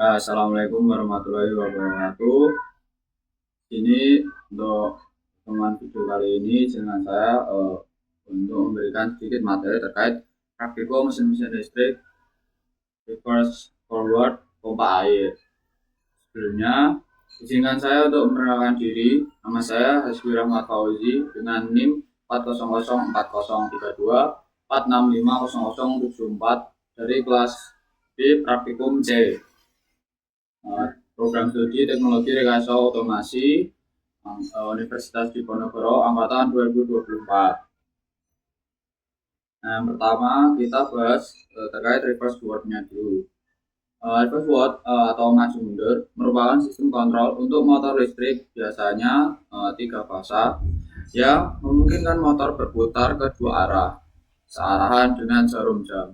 Assalamualaikum warahmatullahi wabarakatuh. Ini untuk teman video kali ini dengan saya untuk memberikan sedikit materi terkait praktikum mesin-mesin listrik reverse forward pompa air. Sebelumnya, izinkan saya untuk memperkenalkan diri. Nama saya Hasbi Rahmat Fauzi dengan NIM 4004032 dari kelas B Praktikum C. Program studi Teknologi Rekayasa Otomasi Universitas Diponegoro angkatan 2024. Nah, yang pertama kita bahas terkait reverse forward-nya dulu. Reverse forward atau maju mundur merupakan sistem kontrol untuk motor listrik biasanya 3 fasa yang memungkinkan motor berputar ke 2 arah searahan dengan jarum jam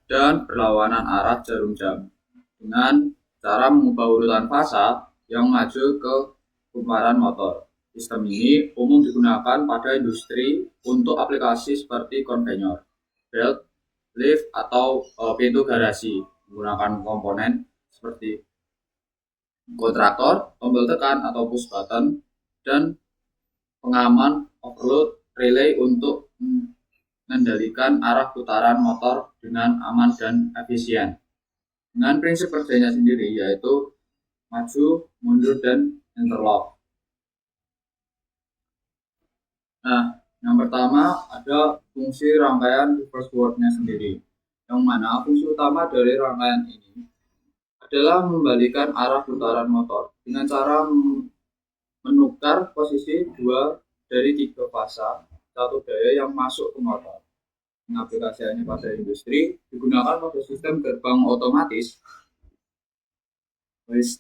dan berlawanan arah jarum jam dengan cara mengubah urutan fasa yang maju ke kumparan motor. Sistem ini umum digunakan pada industri untuk aplikasi seperti konveyor, belt, lift, atau pintu garasi menggunakan komponen seperti kontraktor, tombol tekan atau push button, dan pengaman overload relay untuk mengendalikan arah putaran motor dengan aman dan efisien. Dengan prinsip kerjanya sendiri yaitu maju, mundur, dan interlock. Nah, yang pertama ada fungsi rangkaian reverse forward-nya sendiri, yang mana fungsi utama dari rangkaian ini adalah membalikan arah putaran motor dengan cara menukar posisi 2 dari 3 fasa satu daya yang masuk ke motor. Aplikasinya pada industri digunakan pada sistem gerbang otomatis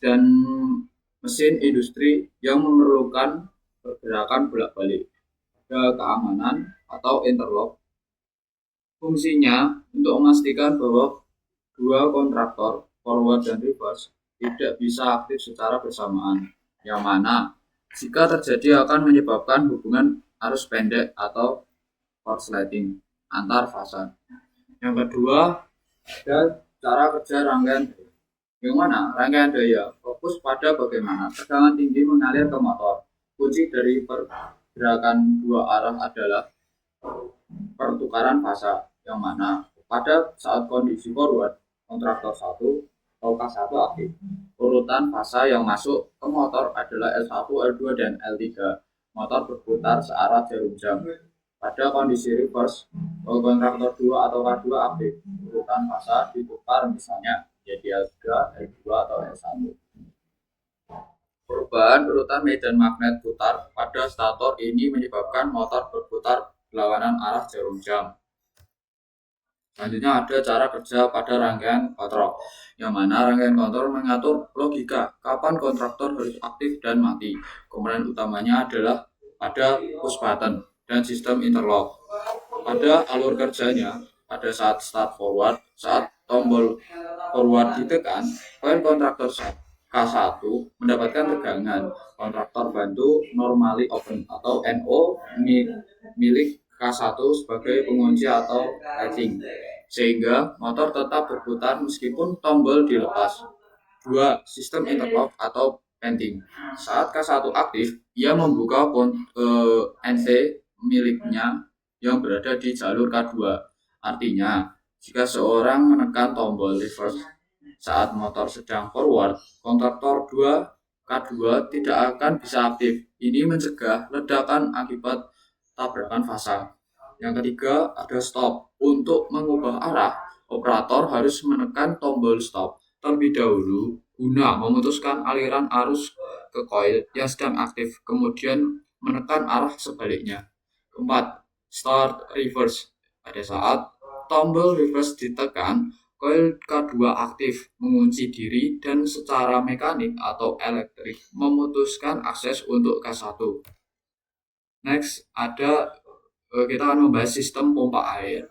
dan mesin industri yang memerlukan pergerakan bolak-balik, ada keamanan atau interlock. Fungsinya untuk memastikan bahwa 2 kontraktor forward dan reverse tidak bisa aktif secara bersamaan, yang mana jika terjadi akan menyebabkan hubungan arus pendek atau korsleting antar fasa. Yang kedua ada cara kerja rangkaian, yang mana rangkaian daya fokus pada bagaimana tegangan tinggi mengalir ke motor. Kunci dari pergerakan 2 arah adalah pertukaran fasa, yang mana pada saat kondisi forward kontraktor 1 atau K1 aktif, urutan fasa yang masuk ke motor adalah L1, L2, dan L3. Motor berputar searah jarum jam. Pada kondisi reverse, kontraktor 2 atau K2 aktif, urutan fasa ditukar misalnya jadi L3, L2, atau L1. Perubahan urutan medan magnet putar pada stator ini menyebabkan motor berputar berlawanan arah jarum jam. Selanjutnya ada cara kerja pada rangkaian kontrol, yang mana rangkaian kontrol mengatur logika kapan kontraktor harus aktif dan mati. Komponen utamanya adalah pada push button dan sistem interlock. Pada alur kerjanya, pada saat start forward, saat tombol forward ditekan, koil kontraktor K1 mendapatkan tegangan. Kontraktor bantu normally open atau NO milik K1 sebagai pengunci atau latching, sehingga motor tetap berputar meskipun tombol dilepas. 2. Sistem interlock atau venting. Saat K1 aktif, ia membuka NC miliknya yang berada di jalur K2. Artinya, jika seorang menekan tombol reverse saat motor sedang forward, kontraktor K2 tidak akan bisa aktif. Ini mencegah ledakan akibat tabrakan fasa. Yang ketiga ada stop. Untuk mengubah arah, operator harus menekan tombol stop terlebih dahulu guna memutuskan aliran arus ke koil yang sedang aktif, kemudian menekan arah sebaliknya. 4. Start reverse. Pada saat tombol reverse ditekan, koil K2 aktif, mengunci diri, dan secara mekanik atau elektrik memutuskan akses untuk K1. Next ada kita akan membahas sistem pompa air.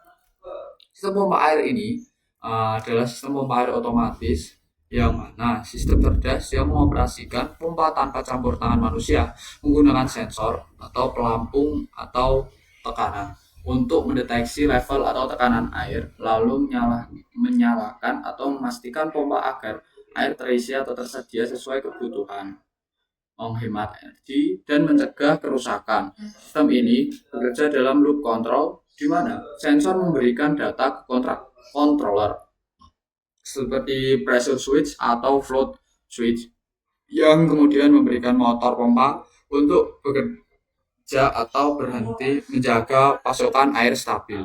Sistem pompa air ini adalah sistem pompa air otomatis, yang mana sistem cerdas yang mengoperasikan pompa tanpa campur tangan manusia menggunakan sensor atau pelampung atau tekanan untuk mendeteksi level atau tekanan air, lalu menyalakan atau memastikan pompa agar air terisi atau tersedia sesuai kebutuhan, menghemat energi, dan mencegah kerusakan. Sistem ini bekerja dalam loop control, di mana sensor memberikan data ke controller seperti pressure switch atau float switch yang kemudian memberikan motor pompa untuk bekerja atau berhenti menjaga pasokan air stabil.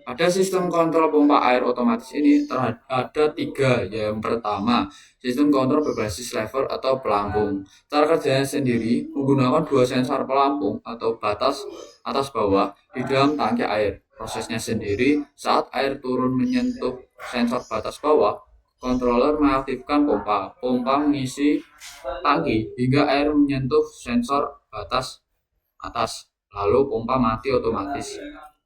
Pada sistem kontrol pompa air otomatis ini ada tiga. Yang pertama, sistem kontrol berbasis lever atau pelampung. Cara kerjanya sendiri menggunakan dua sensor pelampung atau batas atas bawah di dalam tangki air. Prosesnya sendiri, saat air turun menyentuh sensor batas bawah, controller mengaktifkan pompa. Pompa mengisi tangki hingga air menyentuh sensor batas atas, lalu pompa mati otomatis.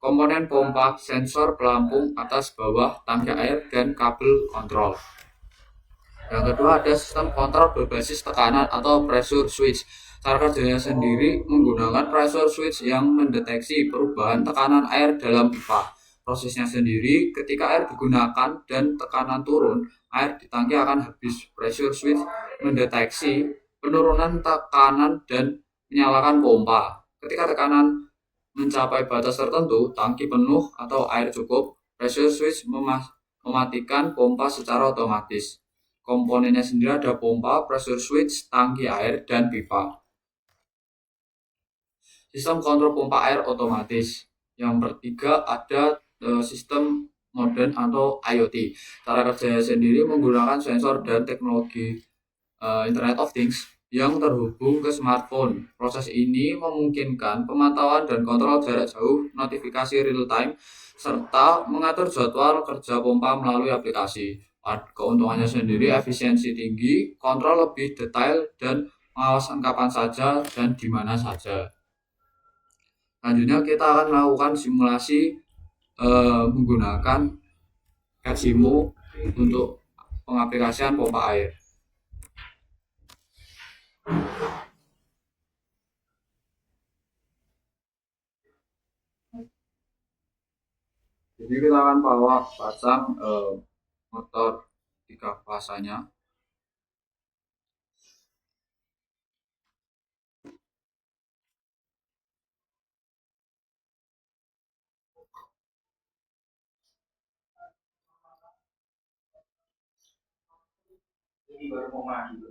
Komponen pompa, sensor pelampung atas bawah, tangki air, dan kabel kontrol. Yang kedua ada sistem kontrol berbasis tekanan atau pressure switch. Cara kerjanya sendiri menggunakan pressure switch yang mendeteksi perubahan tekanan air dalam pipa. Prosesnya sendiri, ketika air digunakan dan tekanan turun, air di tangki akan habis. Pressure switch mendeteksi penurunan tekanan dan menyalakan pompa. Ketika tekanan mencapai batas tertentu, tangki penuh atau air cukup, pressure switch mematikan pompa secara otomatis. Komponennya sendiri ada pompa, pressure switch, tangki air, dan pipa. Sistem kontrol pompa air otomatis. Yang ketiga ada sistem modern atau IoT. Cara kerjanya sendiri menggunakan sensor dan teknologi Internet of Things yang terhubung ke smartphone. Proses ini memungkinkan pemantauan dan kontrol jarak jauh, notifikasi real time, serta mengatur jadwal kerja pompa melalui aplikasi. Keuntungannya sendiri efisiensi tinggi, kontrol lebih detail, dan pengawasan kapan saja dan di mana saja. Selanjutnya kita akan melakukan simulasi menggunakan Ximo untuk pengaplikasian pompa air. Jadi kita akan pasang motor 3 fasanya. Ini baru mau maju.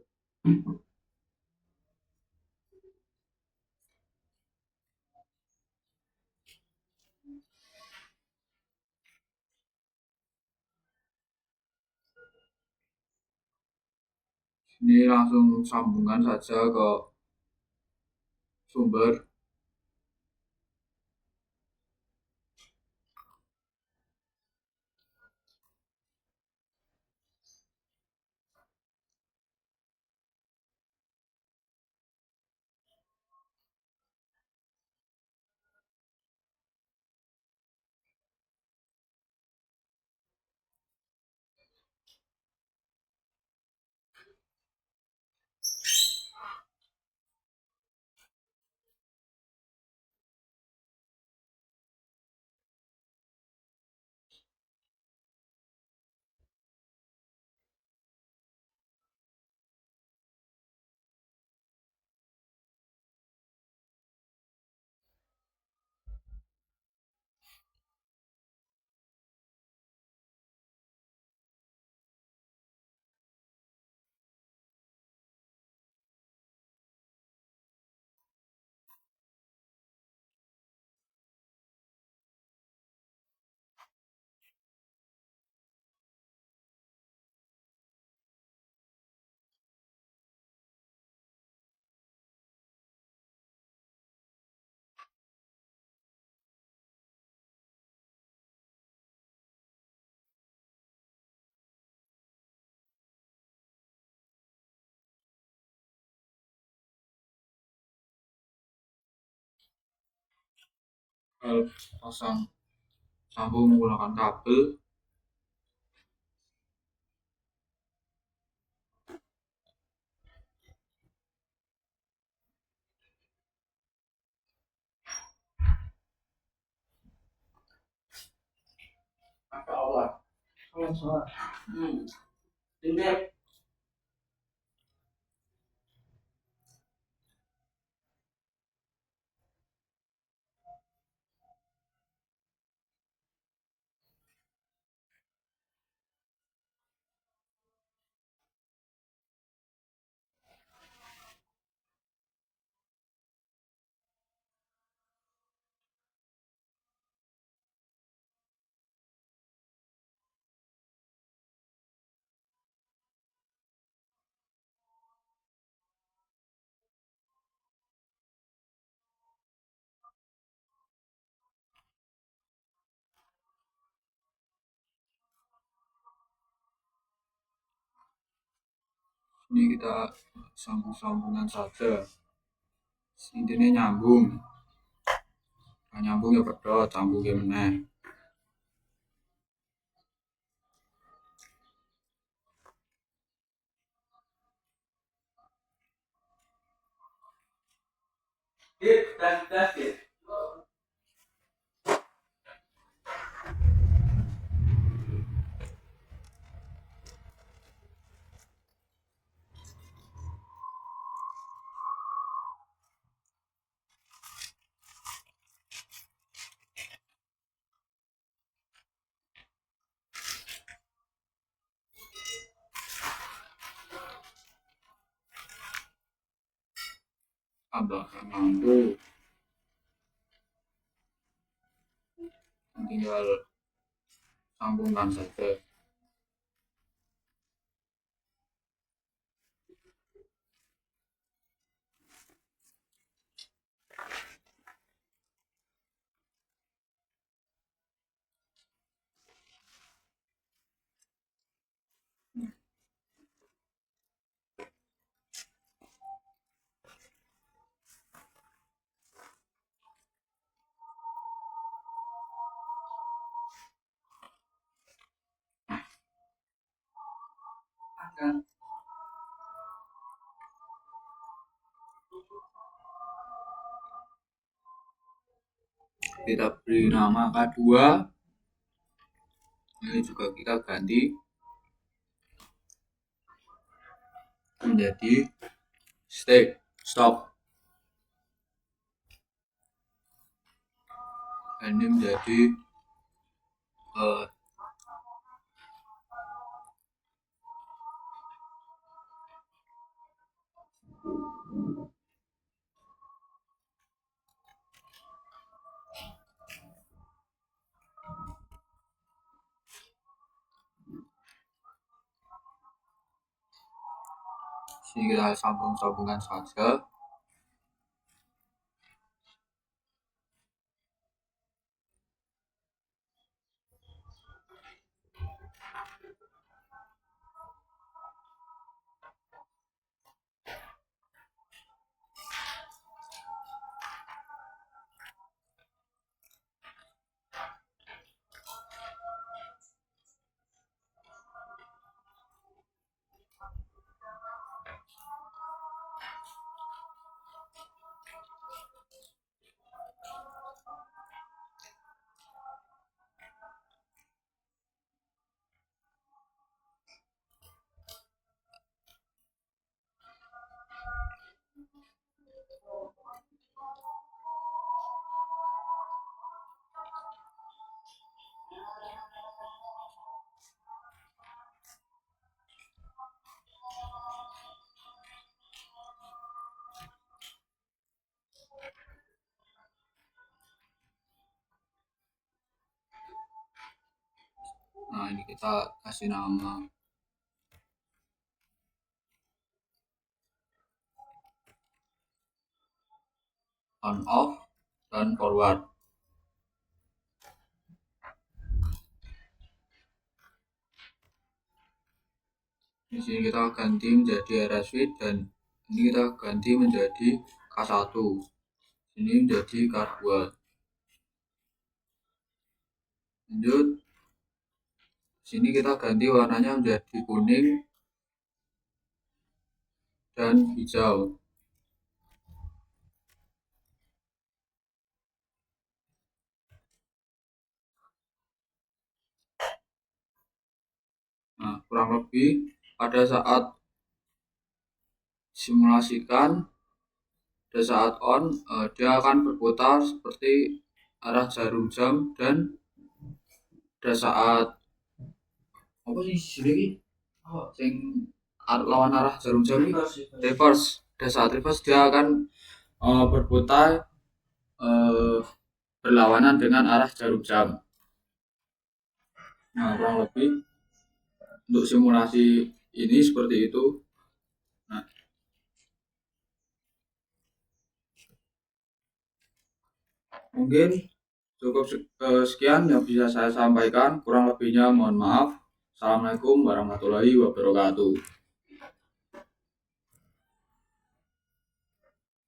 Ini langsung sambungkan saja ke sumber. Pasang sambung menggunakan kabel. Ini kita sambung-sambungan saja. Intinya nyambung. Nah, nyambung ya pedot, sambung ya meneh. Tambahkan mampu. Tinggal sambungkan saja. Kita beri nama K2. Ini juga kita ganti menjadi stop. Ini menjadi sini kita sambungkan saja. Nah, ini kita kasih nama on off dan forward. Di sini kita ganti menjadi array switch dan ini kita ganti menjadi K1. Ini menjadi K2. Lanjut. Sini kita ganti warnanya menjadi kuning dan hijau. Nah, kurang lebih pada saat simulasikan, pada saat on, dia akan berputar seperti arah jarum jam, dan pada saat apa sih sini sing lawan arah jarum jam ini reverse. Pada saat reverse dia akan berputar eh, berlawanan dengan arah jarum jam. Nah, kurang lebih untuk simulasi ini seperti itu. Nah, mungkin cukup sekian yang bisa saya sampaikan. Kurang lebihnya mohon maaf. Assalamualaikum warahmatullahi wabarakatuh.